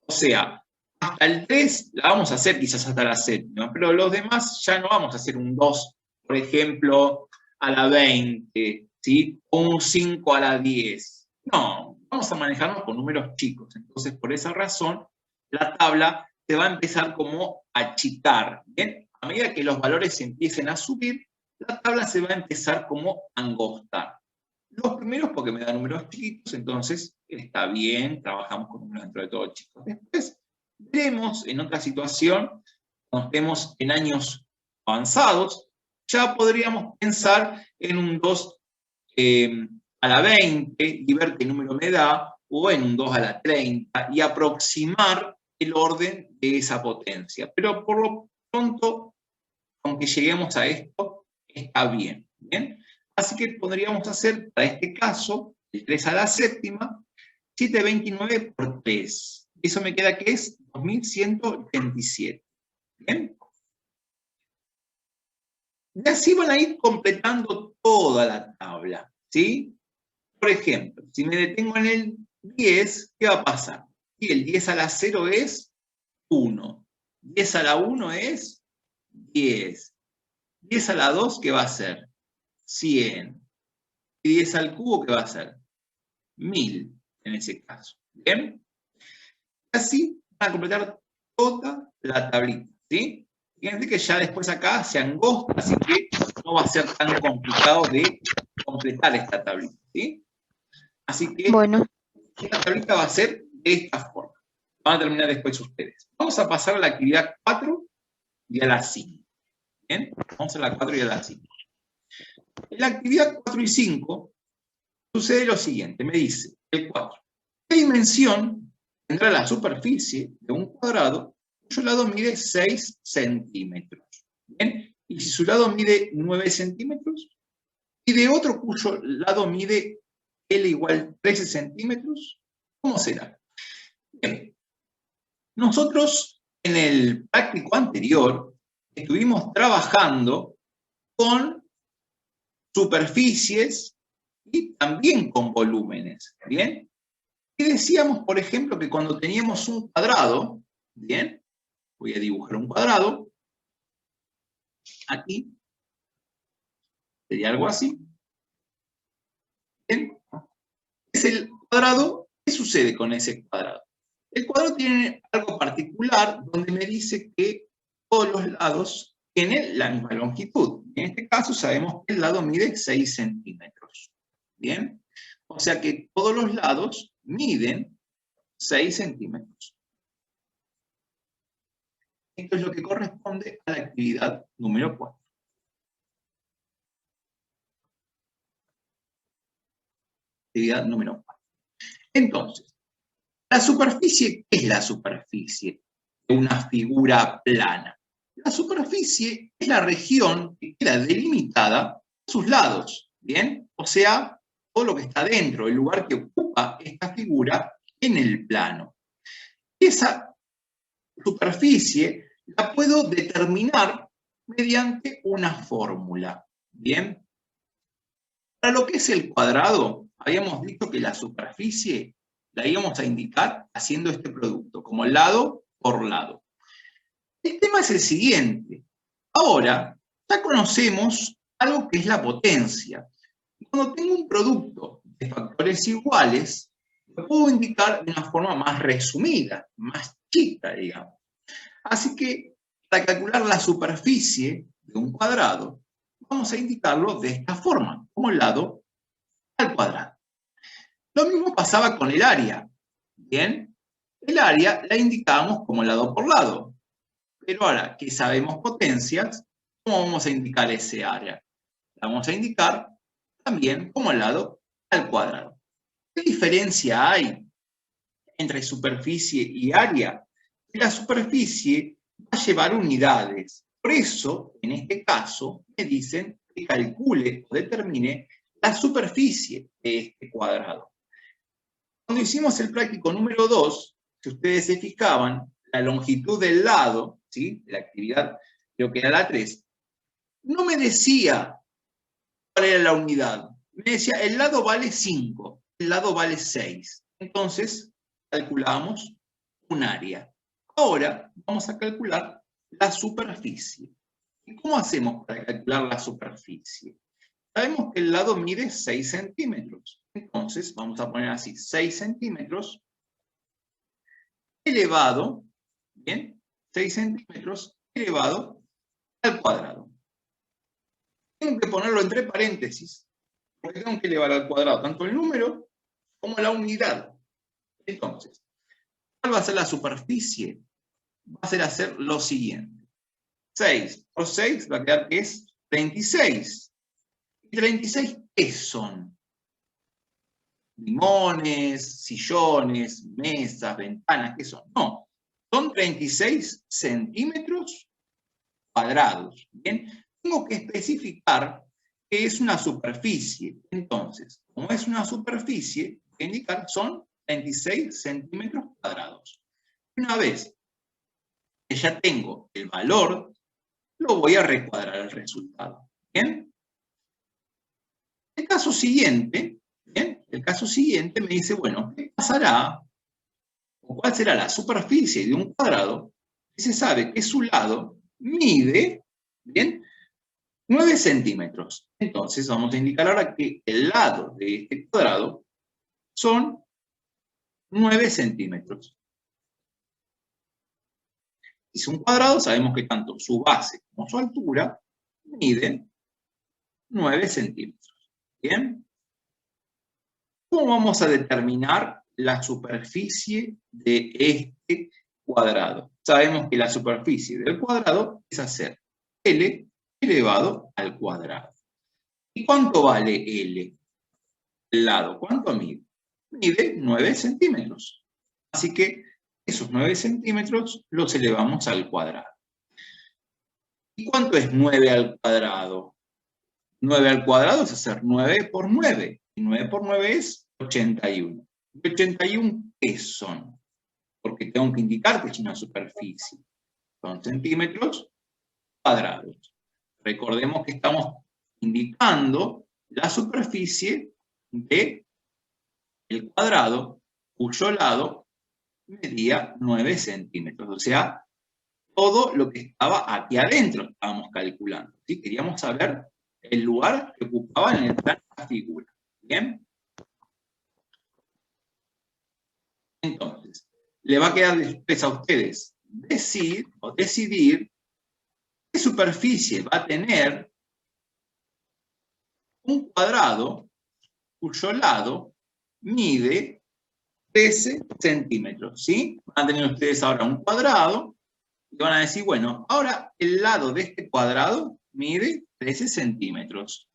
o sea, hasta el 3 la vamos a hacer quizás hasta la séptima, pero los demás ya no vamos a hacer un 2, por ejemplo, a la 20, ¿sí? O un 5 a la 10. No, vamos a manejarnos con números chicos. Entonces, por esa razón, la tabla se va a empezar como a achicar, ¿bien? A medida que los valores se empiecen a subir, la tabla se va a empezar como a angostar. Los primeros porque me dan números chiquitos, entonces está bien, trabajamos con números dentro de todo chicos. Después veremos en otra situación, cuando estemos en años avanzados, ya podríamos pensar en un 2 a la 20 y ver qué número me da, o en un 2 a la 30 y aproximar el orden de esa potencia. Pero por lo pronto, aunque lleguemos a esto, está bien, ¿bien? Así que podríamos hacer, para este caso, el 3 a la séptima, 729 por 3. Eso me queda que es 2187. ¿Bien? Y así van a ir completando toda la tabla, ¿sí? Por ejemplo, si me detengo en el 10, ¿qué va a pasar? Y el 10 a la 0 es 1. 10 a la 1 es 10. 10 a la 2, ¿qué va a ser? 100. Y 10 al cubo, ¿qué va a ser? 1000 en ese caso. ¿Bien? Así van a completar toda la tablita, ¿sí? Fíjense que ya después acá se angosta, así que no va a ser tan complicado de completar esta tablita, ¿sí? Así que Bueno, esta tablita va a ser de esta forma. Van a terminar después ustedes. Vamos a pasar a la actividad 4 y a la 5. ¿Bien? Vamos a la 4 y a la 5. En la actividad 4 y 5 sucede lo siguiente. Me dice el 4. ¿Qué dimensión tendrá la superficie de un cuadrado cuyo lado mide 6 centímetros? ¿Bien? Y si su lado mide 9 centímetros, y de otro cuyo lado mide L igual 13 centímetros, ¿cómo será? Bien, nosotros en el práctico anterior estuvimos trabajando con superficies y también con volúmenes, ¿bien? Y decíamos, por ejemplo, que cuando teníamos un cuadrado, ¿bien? Voy a dibujar un cuadrado, aquí, sería algo así, ¿bien? Es el cuadrado, ¿qué sucede con ese cuadrado? El cuadrado tiene algo particular donde me dice que todos los lados tienen la misma longitud. En este caso sabemos que el lado mide 6 centímetros. ¿Bien? O sea que todos los lados miden 6 centímetros. Esto es lo que corresponde a la actividad número 4. Actividad número 4. Entonces, la superficie, ¿qué es la superficie de una figura plana? La superficie es la región que queda delimitada a sus lados, ¿bien? O sea, todo lo que está dentro, el lugar que ocupa esta figura en el plano. Esa superficie la puedo determinar mediante una fórmula, ¿bien? Para lo que es el cuadrado, habíamos dicho que la superficie la íbamos a indicar haciendo este producto, como lado por lado. El tema es el siguiente. Ahora, ya conocemos algo que es la potencia. Cuando tengo un producto de factores iguales, lo puedo indicar de una forma más resumida, más chica, digamos. Así que, para calcular la superficie de un cuadrado, vamos a indicarlo de esta forma, como lado al cuadrado. Lo mismo pasaba con el área. Bien, el área la indicamos como lado por lado. Pero ahora que sabemos potencias, ¿cómo vamos a indicar ese área? La vamos a indicar también como lado al cuadrado. ¿Qué diferencia hay entre superficie y área? La superficie va a llevar unidades. Por eso, en este caso, me dicen que calcule o determine la superficie de este cuadrado. Cuando hicimos el práctico número 2, si ustedes se fijaban, la longitud del lado, ¿sí?, de la actividad, creo que era la 3, no me decía cuál era la unidad. Me decía, el lado vale 5, el lado vale 6. Entonces, calculamos un área. Ahora vamos a calcular la superficie. ¿Y cómo hacemos para calcular la superficie? Sabemos que el lado mide 6 centímetros. Entonces, vamos a poner así, 6 centímetros elevado, ¿bien? 6 centímetros elevado al cuadrado. Tengo que ponerlo entre paréntesis, porque tengo que elevar al cuadrado tanto el número como la unidad. Entonces, ¿cuál va a ser la superficie? Va a ser hacer lo siguiente. 6 por 6 va a quedar que es 36. ¿Y 36 qué son? Limones, sillones, mesas, ventanas, ¿qué son? No, son 36 centímetros cuadrados. ¿Bien? Tengo que especificar que es una superficie. Entonces, como es una superficie, que indicar son 36 centímetros cuadrados. Una vez que ya tengo el valor, lo voy a recuadrar el resultado. ¿Bien? El caso siguiente, ¿bien? El caso siguiente me dice, bueno, ¿qué pasará? ¿O cuál será la superficie de un cuadrado? Y se sabe que su lado mide, ¿bien? 9 centímetros. Entonces vamos a indicar ahora que el lado de este cuadrado son 9 centímetros. Si es un cuadrado, sabemos que tanto su base como su altura miden 9 centímetros. ¿Bien? ¿Cómo vamos a determinar la superficie de este cuadrado? Sabemos que la superficie del cuadrado es hacer L elevado al cuadrado. ¿Y cuánto vale L? El lado, ¿cuánto mide? Mide 9 centímetros. Así que esos 9 centímetros los elevamos al cuadrado. ¿Y cuánto es 9 al cuadrado? 9 al cuadrado es hacer 9 por 9. Y 9 por 9 es 81. ¿Y 81 qué son? Porque tengo que indicar que es una superficie. Son centímetros cuadrados. Recordemos que estamos indicando la superficie del cuadrado cuyo lado medía 9 centímetros. O sea, todo lo que estaba aquí adentro estábamos calculando. ¿Sí? Queríamos saber el lugar que ocupaba en el plano de la figura. ¿Bien? Entonces, le va a quedar después a ustedes decir o decidir qué superficie va a tener un cuadrado cuyo lado mide 13 centímetros. ¿Sí? Van a tener ustedes ahora un cuadrado y van a decir, bueno, ahora el lado de este cuadrado mide 13 centímetros.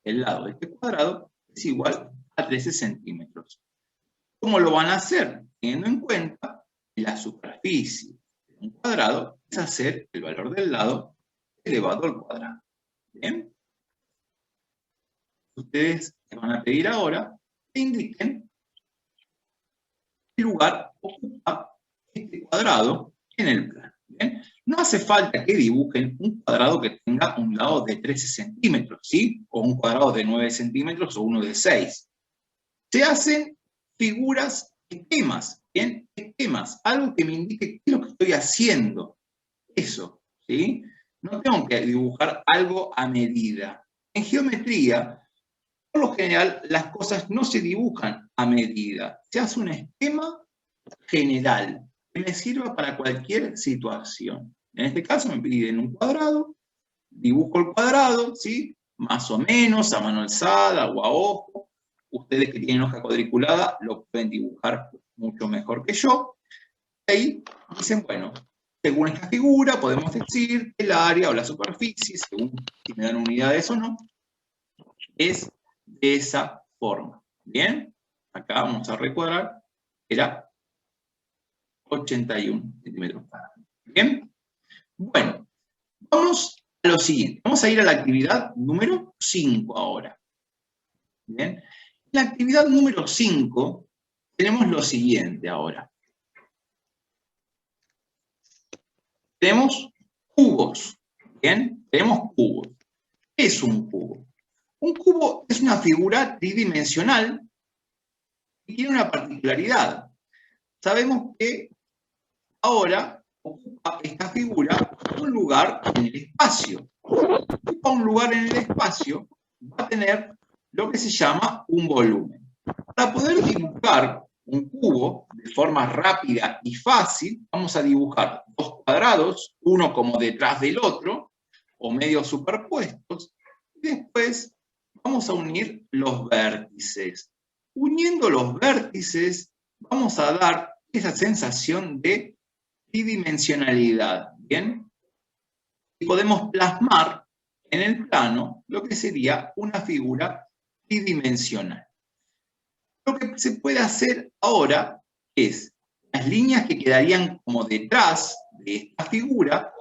El lado de este cuadrado es igual a 13 centímetros. ¿Cómo lo van a hacer? Teniendo en cuenta que la superficie de un cuadrado es hacer el valor del lado elevado al cuadrado. ¿Bien? Ustedes les van a pedir ahora que indiquen qué lugar ocupa este cuadrado en el plano. ¿Bien? No hace falta que dibujen un cuadrado que tenga un lado de 13 centímetros, ¿sí? O un cuadrado de 9 centímetros o uno de 6. Se hacen figuras, esquemas, ¿bien? Esquemas, algo que me indique qué es lo que estoy haciendo. Eso, ¿sí? No tengo que dibujar algo a medida. En geometría, por lo general, las cosas no se dibujan a medida. Se hace un esquema general que me sirva para cualquier situación. En este caso me piden un cuadrado, dibujo el cuadrado, ¿sí? Más o menos, a mano alzada o a ojo. Ustedes que tienen hoja cuadriculada lo pueden dibujar mucho mejor que yo. Y ahí dicen, bueno, según esta figura podemos decir que el área o la superficie, según si me dan unidades o no, es de esa forma. ¿Bien? Acá vamos a recuadrar, era 81 centímetros cuadrados. ¿Bien? Bueno, vamos a lo siguiente. Vamos a ir a la actividad número 5 ahora. ¿Bien? En la actividad número 5 tenemos lo siguiente ahora. Tenemos Cubos, ¿bien? Tenemos cubos. ¿Qué es un cubo? Un cubo es una figura tridimensional que tiene una particularidad. Sabemos que ahora ocupa esta figura un lugar en el espacio. Ocupa un lugar en el espacio, va a tener lo que se llama un volumen. Para poder dibujar un cubo de forma rápida y fácil, vamos a dibujar dos cuadrados, uno como detrás del otro, o medio superpuestos, y después vamos a unir los vértices. Uniendo los vértices, vamos a dar esa sensación de tridimensionalidad, ¿bien? Y podemos plasmar en el plano lo que sería una figura tridimensional. Lo que se puede hacer ahora es, las líneas que quedarían como detrás de esta figura,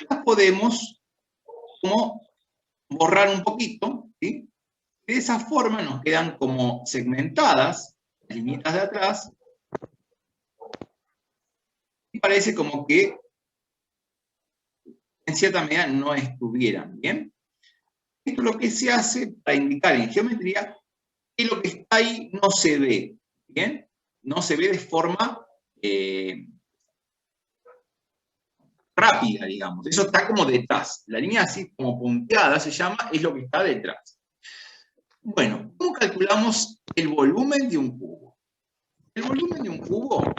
las podemos como borrar un poquito, ¿sí? De esa forma nos quedan como segmentadas las líneas de atrás y parece como que en cierta medida no estuvieran, ¿bien? Esto es lo que se hace para indicar en geometría que lo que está ahí no se ve, ¿bien? No se ve de forma rápida, digamos. Eso está como detrás. La línea así como punteada se llama, es lo que está detrás. Bueno, ¿cómo calculamos el volumen de un cubo? El volumen de un cubo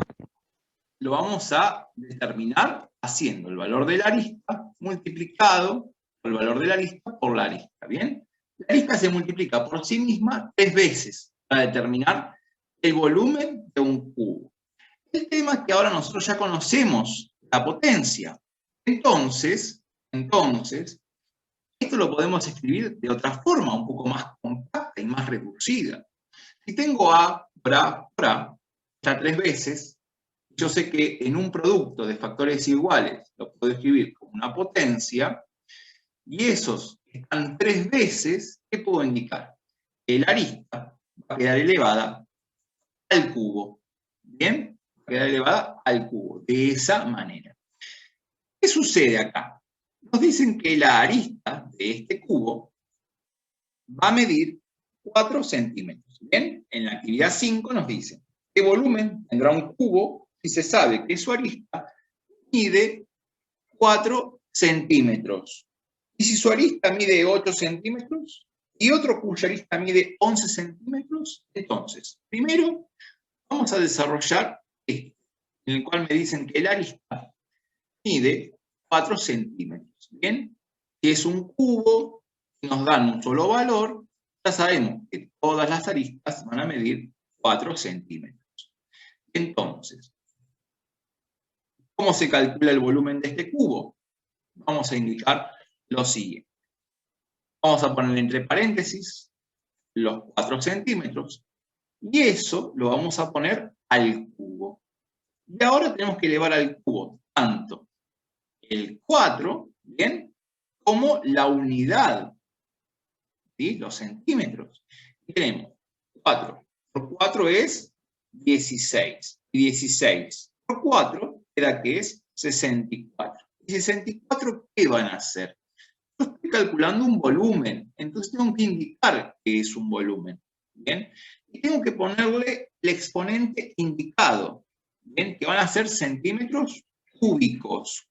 lo vamos a determinar haciendo el valor de la arista multiplicado por el valor de la arista por la arista, ¿bien? La arista se multiplica por sí misma 3 veces para determinar el volumen de un cubo. El tema es que ahora nosotros ya conocemos la potencia. Entonces, esto lo podemos escribir de otra forma, un poco más compacta y más reducida. Si tengo A por A por A, ya 3 veces, yo sé que en un producto de factores iguales lo puedo escribir como una potencia, y esos que están 3 veces, ¿qué puedo indicar? Que la arista va a quedar elevada al cubo. ¿Bien? Va a quedar elevada al cubo, de esa manera. ¿Qué sucede acá? Nos dicen que la arista de este cubo va a medir 4 centímetros. ¿Bien? En la actividad 5 nos dicen qué volumen tendrá un cubo si se sabe que su arista mide 4 centímetros. Y si su arista mide 8 centímetros y otro cuya arista mide 11 centímetros, entonces, primero vamos a desarrollar este, en el cual me dicen que la arista mide 4 centímetros. ¿Bien? Si es un cubo y nos dan un solo valor, ya sabemos que todas las aristas van a medir 4 centímetros. Entonces, ¿cómo se calcula el volumen de este cubo? Vamos a indicar lo siguiente. Vamos a poner entre paréntesis los 4 centímetros y eso lo vamos a poner al cubo. Y ahora tenemos que elevar al cubo tanto el 4, ¿bien? Como la unidad, ¿sí? Los centímetros. Y tenemos 4 por 4 es 16. Y 16 por 4 queda que es 64. ¿Y 64 qué van a hacer? Yo estoy calculando un volumen, entonces tengo que indicar que es un volumen, ¿bien? Y tengo que ponerle el exponente indicado, ¿bien? Que van a ser centímetros cúbicos.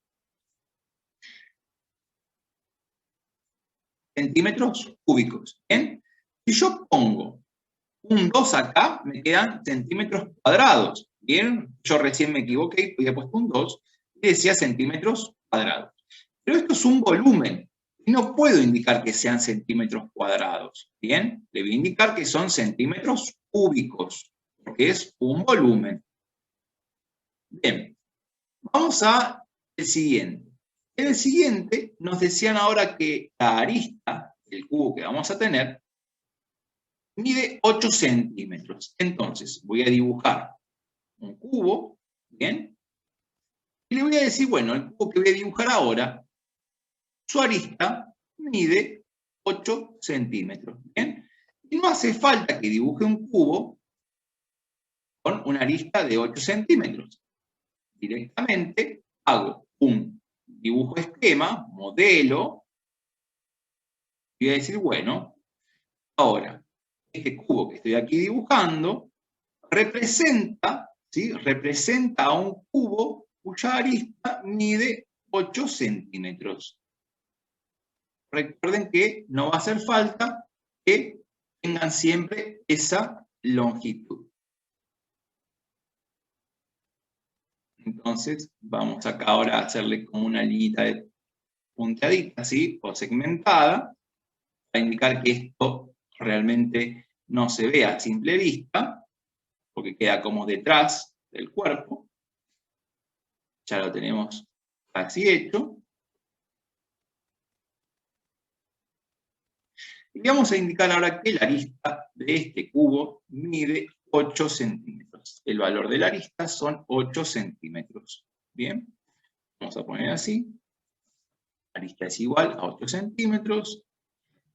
Centímetros cúbicos, ¿bien? Si yo pongo un 2 acá, me quedan centímetros cuadrados, ¿bien? Yo recién me equivoqué, había puesto un 2 y decía centímetros cuadrados. Pero esto es un volumen, y no puedo indicar que sean centímetros cuadrados, ¿bien? Le voy a indicar que son centímetros cúbicos, porque es un volumen. Bien, vamos a el siguiente. En el siguiente nos decían ahora que la arista del cubo que vamos a tener mide 8 centímetros. Entonces, voy a dibujar un cubo, ¿bien? Y le voy a decir, bueno, el cubo que voy a dibujar ahora, su arista mide 8 centímetros, ¿bien? Y no hace falta que dibuje un cubo con una arista de 8 centímetros. Directamente hago un dibujo esquema, modelo, y voy a decir, bueno, ahora, este cubo que estoy aquí dibujando representa, ¿sí? Representa a un cubo cuya arista mide 8 centímetros. Recuerden que no va a hacer falta que tengan siempre esa longitud. Entonces, vamos acá ahora a hacerle como una línea punteadita, ¿sí? O segmentada, para indicar que esto realmente no se ve a simple vista, porque queda como detrás del cuerpo. Ya lo tenemos así hecho. Y vamos a indicar ahora que la arista de este cubo mide 8 centímetros. El valor de la arista son 8 centímetros. Bien, vamos a poner así. La arista es igual a 8 centímetros.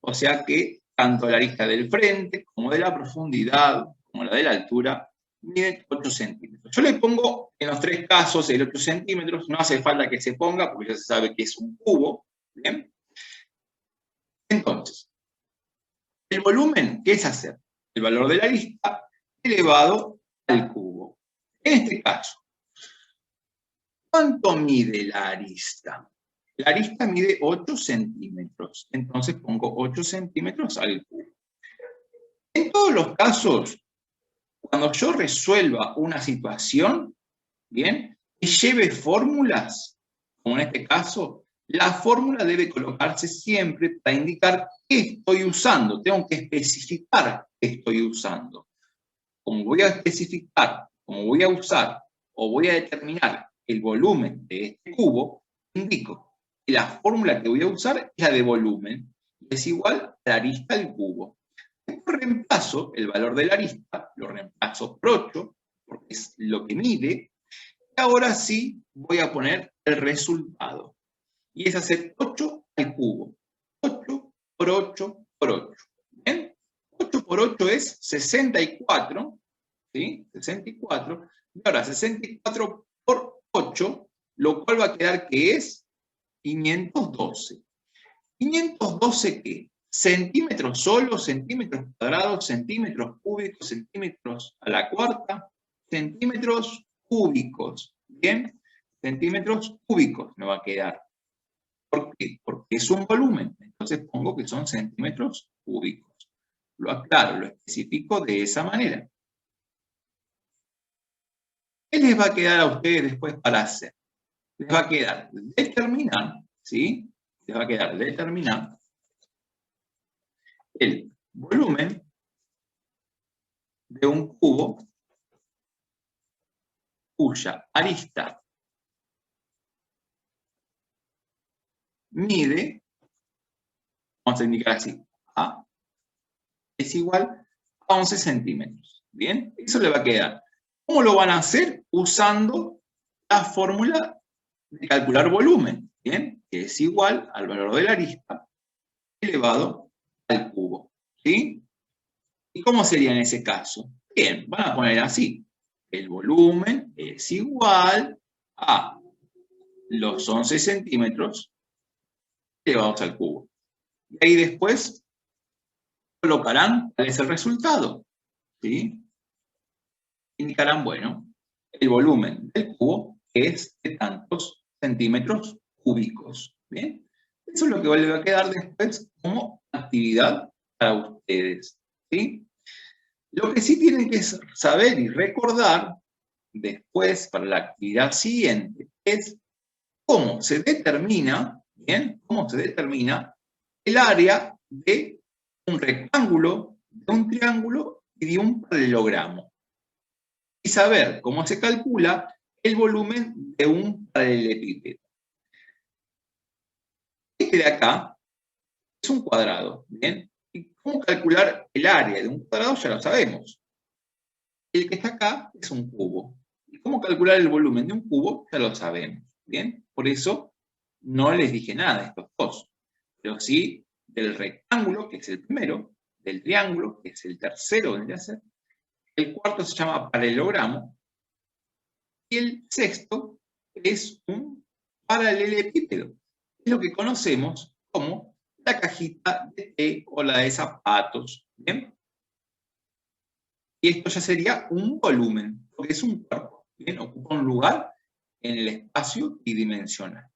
O sea que tanto la arista del frente como de la profundidad, como la de la altura, mide 8 centímetros. Yo le pongo en los tres casos el 8 centímetros. No hace falta que se ponga porque ya se sabe que es un cubo. Bien. Entonces, el volumen, ¿qué es hacer? El valor de la arista elevado al cubo. En este caso, ¿cuánto mide la arista? La arista mide 8 centímetros. Entonces pongo 8 centímetros al cubo. En todos los casos, cuando yo resuelva una situación, ¿bien? Y lleve fórmulas, como en este caso, la fórmula debe colocarse siempre para indicar qué estoy usando. Tengo que especificar qué estoy usando. Como voy a especificar, como voy a usar o voy a determinar el volumen de este cubo, indico que la fórmula que voy a usar es la de volumen, es igual a la arista al cubo. Después reemplazo el valor de la arista, lo reemplazo por 8, porque es lo que mide, y ahora sí voy a poner el resultado. Y es hacer 8 al cubo. 8 por 8 por 8. ¿Bien? 8 por 8 es 64, ¿sí? 64. Y ahora 64 por 8, lo cual va a quedar que es 512. ¿512 qué? Centímetros solos, centímetros cuadrados, centímetros cúbicos, centímetros a la cuarta, centímetros cúbicos. ¿Bien? Centímetros cúbicos me va a quedar. ¿Por qué? Porque es un volumen. Entonces pongo que son centímetros cúbicos. Lo aclaro, lo especifico de esa manera. ¿Qué les va a quedar a ustedes después para hacer? Les va a quedar determinar, ¿sí? Les va a quedar determinar el volumen de un cubo cuya arista mide, vamos a indicar así, A es igual a 11 centímetros. ¿Bien? Eso le va a quedar. ¿Cómo lo van a hacer? Usando la fórmula de calcular volumen, ¿bien? Que es igual al valor de la arista elevado al cubo, ¿sí? ¿Y cómo sería en ese caso? Bien, van a poner así. El volumen es igual a los 11 centímetros elevados al cubo. Y ahí después colocarán cuál es el resultado, ¿sí? Indicarán, bueno, el volumen del cubo es de tantos centímetros cúbicos, ¿bien? Eso es lo que le va a quedar después como actividad para ustedes, ¿sí? Lo que sí tienen que saber y recordar después para la actividad siguiente es cómo se determina, ¿bien? Cómo se determina el área de un rectángulo, de un triángulo y de un paralelogramo. Y saber cómo se calcula el volumen de un paralelepípedo. Este de acá es un cuadrado, ¿bien? ¿Y cómo calcular el área de un cuadrado? Ya lo sabemos. El que está acá es un cubo. ¿Y cómo calcular el volumen de un cubo? Ya lo sabemos, ¿bien? Por eso no les dije nada de estos dos. Pero sí del rectángulo, que es el primero, del triángulo, que es el tercero que vendría a ser. El cuarto se llama paralelogramo. Y el sexto es un paralelepípedo. Es lo que conocemos como la cajita de té o la de zapatos. ¿Bien? Y esto ya sería un volumen, porque es un cuerpo. ¿Bien? Ocupa un lugar en el espacio tridimensional.